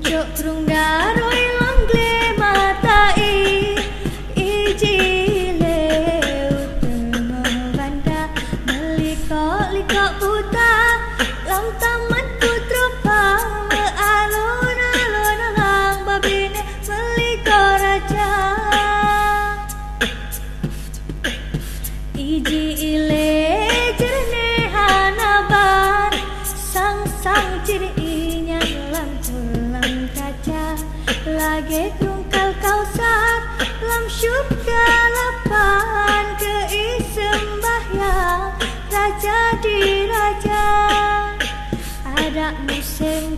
Cok krung daroi langgle matai ijile utama banda meliko buta lam taman putra pang alun-alun lang babine meliko raja ijile jernih hanaban sang cirinya lam tulang kaca lagi tungkal kausar lam syub galapan ke sembahyang raja di raja ada musim